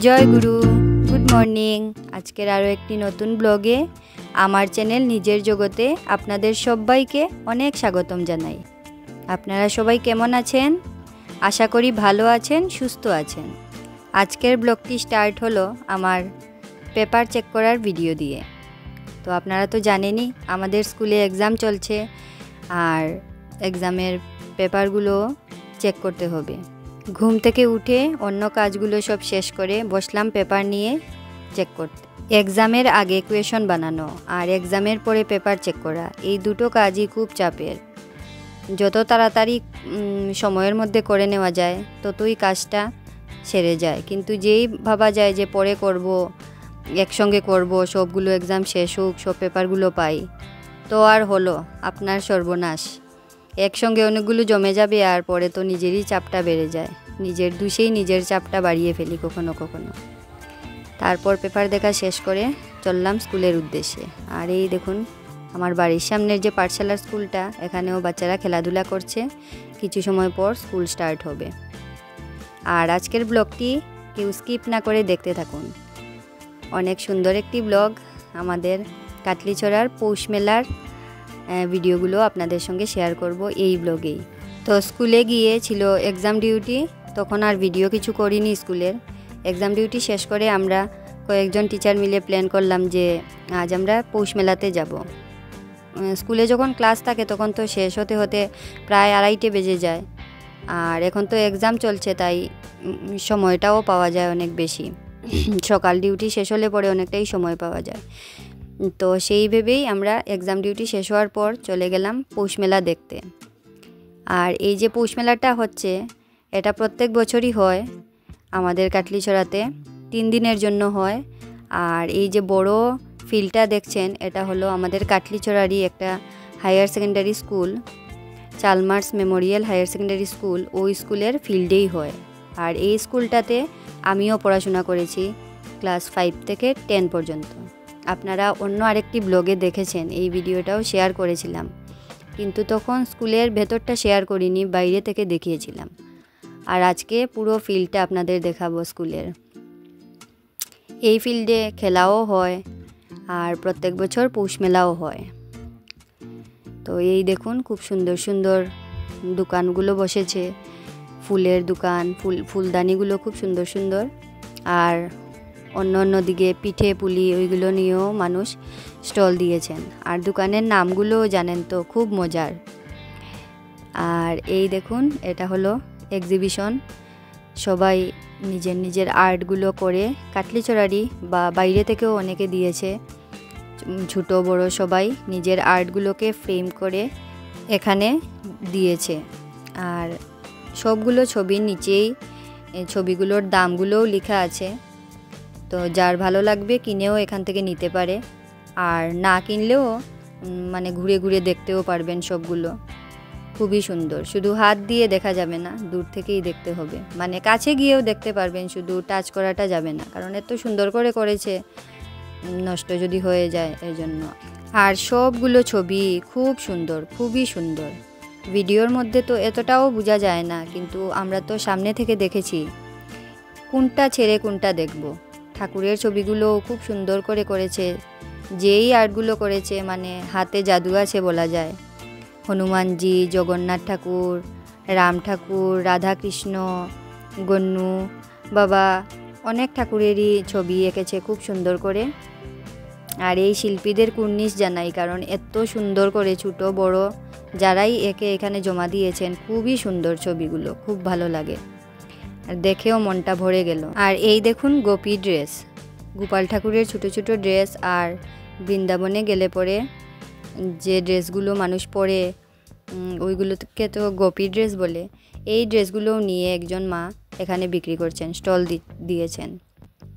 জয় গুরু, good morning. আজকের আরও একটি নতুন ব্লগে আমার চ্যানেল নিজের জগতে আপনাদের সবাইকে অনেক স্বাগতম জানাই। আপনারা সবাই কেমন আছেন? আশা করি ভালো আছেন, সুস্থ আছেন। আজকের ব্লগটি স্টার্ট হলো আমার পেপার চেক করার ভিডিও দিয়ে। তো আপনারা তো জানেনই আমাদের স্কুলে এক্সাম চলছে, আর এক্সামের পেপারগুলো চেক করতে হবে। ঘুম থেকে উঠে অন্য কাজগুলো সব শেষ করে বসলাম পেপার নিয়ে চেক করতে। এক্সামের আগে কোয়েশন বানানো আর এক্সামের পরে পেপার চেক করা, এই দুটো কাজই খুব চাপের। যত তাড়াতাড়ি সময়ের মধ্যে করে নেওয়া যায় ততই কাজটা সেরে যায়, কিন্তু যেই ভাবা যায় যে পরে করব, একসঙ্গে করব, সবগুলো এক্সাম শেষ হোক, সব পেপারগুলো পাই, তো আর হলো আপনার সর্বনাশ। একসঙ্গে অনেকগুলো জমে যাবে আর পরে তো নিজেরই চাপটা বেড়ে যায়। নিজের দোষেই নিজের চাপটা বাড়িয়ে ফেলি কখনো কখনো। তারপর পেপার দেখা শেষ করে চললাম স্কুলের উদ্দেশ্যে। আর এই দেখুন আমার বাড়ির সামনের যে পাঠশালার স্কুলটা, এখানেও বাচ্চারা খেলাধুলা করছে। কিছু সময় পর স্কুল স্টার্ট হবে। আর আজকের ব্লগটি কেউ স্কিপ না করে দেখতে থাকুন। অনেক সুন্দর একটি ব্লগ, আমাদের কাটলিছড়ার পৌষ মেলার ভিডিওগুলো আপনাদের সঙ্গে শেয়ার করব এই ব্লগেই। তো স্কুলে গিয়ে ছিল এক্সাম ডিউটি, তখন আর ভিডিও কিছু করিনি স্কুলের। এক্সাম ডিউটি শেষ করে আমরা কয়েকজন টিচার মিলে প্ল্যান করলাম যে আজ আমরা পৌষ মেলাতে যাব। স্কুলে যখন ক্লাস থাকে তখন তো শেষ হতে হতে প্রায় 2:30 বেজে যায়, আর এখন তো এক্সাম চলছে, তাই সময়টাও পাওয়া যায় অনেক বেশি। সকাল ডিউটি শেষ হলে পরে অনেকটাই সময় পাওয়া যায়। তো সেই ভেবেই আমরা এক্সাম ডিউটি শেষ হওয়ার পর চলে গেলাম পৌষ মেলা দেখতে। আর এই যে পৌষ মেলাটা হচ্ছে, এটা প্রত্যেক বছরই হয় আমাদের কাটলিছড়াতে, 3 দিনের জন্য হয়। আর এই যে বড় ফিল্ডটা দেখছেন, এটা হলো আমাদের কাটলিছড়ারই একটা higher secondary school, Chalmers Memorial Higher secondary School. ওই স্কুলের ফিল্ডেই হয়। আর এই স্কুলটাতে আমিও পড়াশোনা করেছি ক্লাস 5 থেকে 10 পর্যন্ত। আপনারা অন্য আরেকটি ব্লগে দেখেছেন, এই ভিডিওটাও শেয়ার করেছিলাম, কিন্তু তখন স্কুলের ভেতরটা শেয়ার করিনি, বাইরে থেকে দেখিয়েছিলাম। আর আজকে পুরো ফিল্ডটা আপনাদের দেখাবো স্কুলের। এই ফিল্ডে খেলাও হয় আর প্রত্যেক বছর পৌষ মেলাও হয়। তো এই দেখুন খুব সুন্দর সুন্দর দোকানগুলো বসেছে, ফুলের দোকান, ফুলদানিগুলো খুব সুন্দর সুন্দর। আর অন্য দিকে পিঠে পুলি ওইগুলো নিয়েও মানুষ স্টল দিয়েছেন। আর দোকানের নামগুলোও জানেন তো, খুব মজার। আর এই দেখুন এটা হলো এক্সিবিশন, সবাই নিজের নিজের আর্টগুলো করে, কাটলিছড়ারই বা বাইরে থেকেও অনেকে দিয়েছে, ছোট বড় সবাই নিজের আর্টগুলোকে ফ্রেম করে এখানে দিয়েছে। আর সবগুলো ছবির নিচেই ছবিগুলোর দামগুলোও লেখা আছে, তো যার ভালো লাগবে কিনেও এখান থেকে নিতে পারে, আর না কিনলেও মানে ঘুরে ঘুরে দেখতেও পারবেন সবগুলো। খুবই সুন্দর, শুধু হাত দিয়ে দেখা যাবে না, দূর থেকেই দেখতে হবে, মানে কাছে গিয়েও দেখতে পারবেন, শুধু টাচ করাটা যাবে না, কারণ এত সুন্দর করে করেছে, নষ্ট যদি হয়ে যায় এর জন্য। আর সবগুলো ছবি খুব সুন্দর, খুবই সুন্দর। ভিডিওর মধ্যে তো এতটাও বোঝা যায় না, কিন্তু আমরা তো সামনে থেকে দেখেছি, কোনটা ছেড়ে কোনটা দেখব। ঠাকুরের ছবিগুলোও খুব সুন্দর করে করেছে, যেই আর্টগুলো করেছে মানে হাতে জাদু আছে বলা যায়। হনুমানজি, জগন্নাথ ঠাকুর, রাম ঠাকুর, রাধা কৃষ্ণ, গন্নু বাবা, অনেক ঠাকুরেরই ছবি এঁকেছে খুব সুন্দর করে। আর এই শিল্পীদের কুর্নিশ জানাই, কারণ এত সুন্দর করে ছোট বড় যারাই একে এখানে জমা দিয়েছেন, খুবই সুন্দর ছবিগুলো, খুব ভালো লাগে, আর দেখেও মনটা ভরে গেল। আর এই দেখুন গোপী ড্রেস, গোপাল ঠাকুরের ছোট ছোট ড্রেস। আর বৃন্দাবনে গেলে পরে যে ড্রেসগুলো মানুষ পরে ওইগুলোকে তো গোপী ড্রেস বলে। এই ড্রেসগুলোও নিয়ে একজন মা এখানে বিক্রি করছেন, স্টল দিয়েছেন।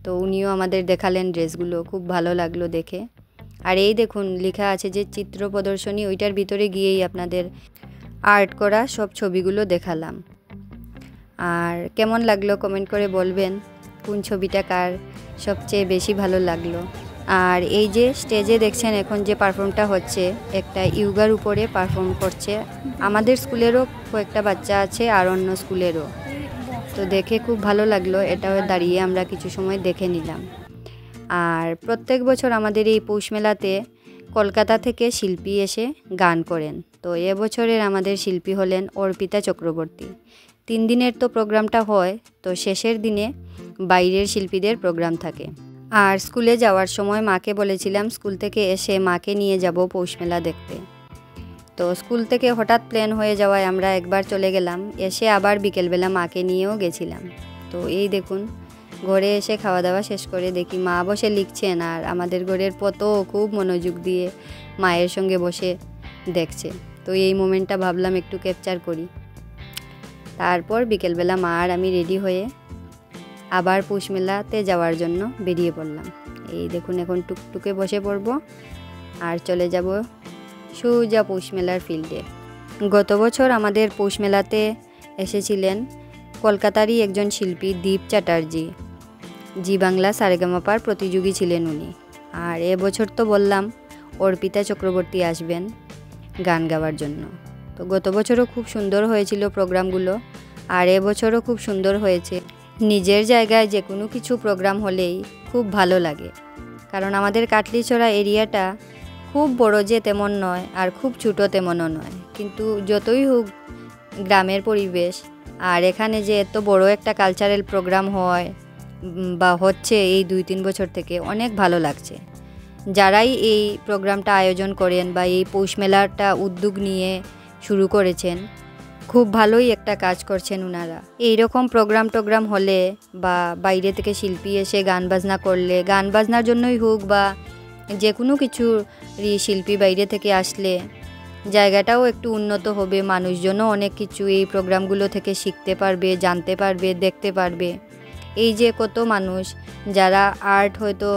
তো উনিও আমাদের দেখালেন ড্রেসগুলো, খুব ভালো লাগলো দেখে। আর এই দেখুন লেখা আছে যে চিত্র প্রদর্শনী, ওইটার ভিতরে গিয়েই আপনাদের আর্ট করা সব ছবিগুলো দেখালাম। আর কেমন লাগলো কমেন্ট করে বলবেন, কোন ছবিটা কার সবচেয়ে বেশি ভালো লাগলো। আর এই যে স্টেজে দেখছেন এখন যে পারফর্মটা হচ্ছে, একটা ইয়োগার উপরে পারফর্ম করছে। আমাদের স্কুলেরও কয়েকটা বাচ্চা আছে আর অন্য স্কুলেরও। তো দেখে খুব ভালো লাগলো, এটাও দাঁড়িয়ে আমরা কিছু সময় দেখে নিলাম। আর প্রত্যেক বছর আমাদের এই পৌষ মেলাতে কলকাতা থেকে শিল্পী এসে গান করেন। তো এবছরের আমাদের শিল্পী হলেন অর্পিতা চক্রবর্তী। 3 দিনের তো প্রোগ্রামটা হয়, তো শেষের দিনে বাইরের শিল্পীদের প্রোগ্রাম থাকে। আর স্কুলে যাওয়ার সময় মাকে বলেছিলাম স্কুল থেকে এসে মাকে নিয়ে যাব পৌষ মেলা দেখতে। তো স্কুল থেকে হঠাৎ প্ল্যান হয়ে যাওয়ায় আমরা একবার চলে গেলাম, এসে আবার বিকেলবেলা মাকে নিয়েও গেছিলাম। তো এই দেখুন, ঘরে এসে খাওয়া দাওয়া শেষ করে দেখি মা বসে লিখছেন, আর আমাদের ঘরের পতো খুব মনোযোগ দিয়ে মায়ের সঙ্গে বসে দেখছে। তো এই মোমেন্টটা ভাবলাম একটু ক্যাপচার করি। তারপর বিকেলবেলা মা আর আমি রেডি হয়ে আবার পৌষ মেলাতে যাওয়ার জন্য বেরিয়ে পড়লাম। এই দেখুন, এখন টুকটুকে বসে পড়ব আর চলে যাব সোজা পৌষ মেলার ফিল্ডে। গত বছর আমাদের পৌষ মেলাতে এসেছিলেন কলকাতারই একজন শিল্পী দীপ চ্যাটার্জি, জি বাংলা সারেগামাপার প্রতিযোগী ছিলেন উনি। আর এবছর তো বললাম অর্পিতা চক্রবর্তী আসবেন গান গাওয়ার জন্য। তো গত বছরও খুব সুন্দর হয়েছিল প্রোগ্রামগুলো, আর এবছরও খুব সুন্দর হয়েছে। নিজের জায়গায় যে কোনো কিছু প্রোগ্রাম হলেই খুব ভালো লাগে, কারণ আমাদের কাটলিছড়া এরিয়াটা খুব বড় যে তেমন নয়, আর খুব ছোটো তেমনও নয়, কিন্তু যতই হোক গ্রামের পরিবেশ। আর এখানে যে এত বড় একটা কালচারাল প্রোগ্রাম হয় বা হচ্ছে এই 2-3 বছর থেকে, অনেক ভালো লাগছে। যারাই এই প্রোগ্রামটা আয়োজন করেন বা এই পৌষ মেলাটা উদ্যোগ নিয়ে শুরু করেছেন, খুব ভালোই একটা কাজ করছেন ওনারা। এইরকম প্রোগ্রাম হলে বা বাইরে থেকে শিল্পী এসে গান বাজনা করলে, গান বাজনার জন্যই হোক বা যে কোনো কিছুর শিল্পী বাইরে থেকে আসলে জায়গাটাও একটু উন্নত হবে, মানুষজনও অনেক কিছু এই প্রোগ্রামগুলো থেকে শিখতে পারবে, জানতে পারবে, দেখতে পারবে। এই যে কত মানুষ যারা আর্ট হয়তো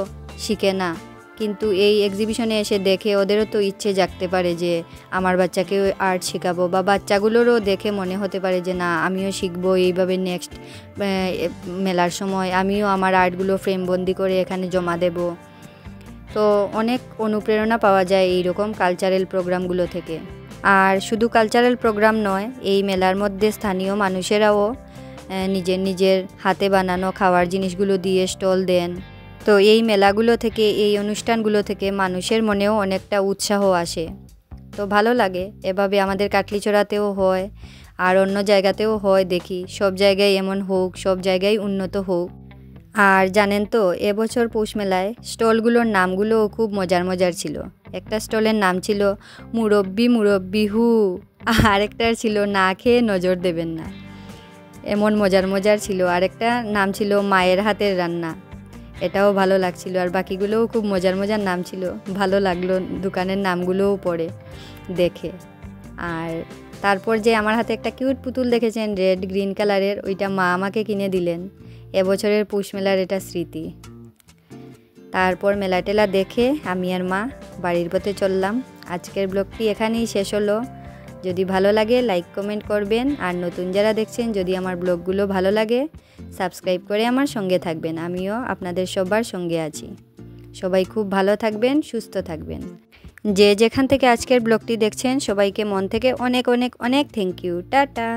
শিখে না, কিন্তু এই এক্সিবিশনে এসে দেখে ওদেরও তো ইচ্ছে জাগতে পারে যে আমার বাচ্চাকে আর্ট শেখাবো, বা বাচ্চাগুলোরও দেখে মনে হতে পারে যে না আমিও শিখবো, এইভাবে নেক্সট মেলার সময় আমিও আমার আর্টগুলো ফ্রেমবন্দি করে এখানে জমা দেব। তো অনেক অনুপ্রেরণা পাওয়া যায় এই রকম কালচারাল প্রোগ্রামগুলো থেকে। আর শুধু কালচারাল প্রোগ্রাম নয়, এই মেলার মধ্যে স্থানীয় মানুষেরাও নিজের হাতে বানানো খাওয়ার জিনিসগুলো দিয়ে স্টল দেন। তো এই মেলাগুলো থেকে, এই অনুষ্ঠানগুলো থেকে মানুষের মনেও অনেকটা উৎসাহ আসে। তো ভালো লাগে। এভাবে আমাদের কাটলিছড়াতেও হয়, আর অন্য জায়গাতেও হয়। দেখি সব জায়গায় এমন হোক, সব জায়গায় উন্নত হোক। আর জানেন তো, এবছর পৌষ মেলায় স্টলগুলোর নামগুলোও খুব মজার ছিল। একটা স্টলের নাম ছিল মুরব্বি হু, আরেকটার ছিল না খেয়ে নজর দেবেন না। এমন মজার ছিল। আরেকটা নাম ছিল মায়ের হাতের রান্না, এটাও ভালো লাগছিল। আর বাকিগুলোও খুব মজার নাম ছিল, ভালো লাগলো দোকানের নামগুলোও পড়ে দেখে। আর তারপর যে আমার হাতে একটা কিউট পুতুল দেখেছেন রেড গ্রিন কালারের, ওইটা মা আমাকে কিনে দিলেন। এবছরের পৌষ মেলার এটা স্মৃতি। তারপর মেলা টেলা দেখে আমি আর মা বাড়ির পথে চললাম। আজকের ব্লগটি এখানেই শেষ হলো। যদি ভালো লাগে লাইক কমেন্ট করবেন, আর নতুন যারা দেখছেন যদি আমার ব্লগগুলো ভালো লাগে সাবস্ক্রাইব করে আমার সঙ্গে থাকবেন। আমিও আপনাদের সবার সঙ্গে আছি। সবাই খুব ভালো থাকবেন, সুস্থ থাকবেন। যে যেখান থেকে আজকের ব্লগটি দেখছেন সবাইকে মন থেকে অনেক থ্যাংক ইউ। টাটা।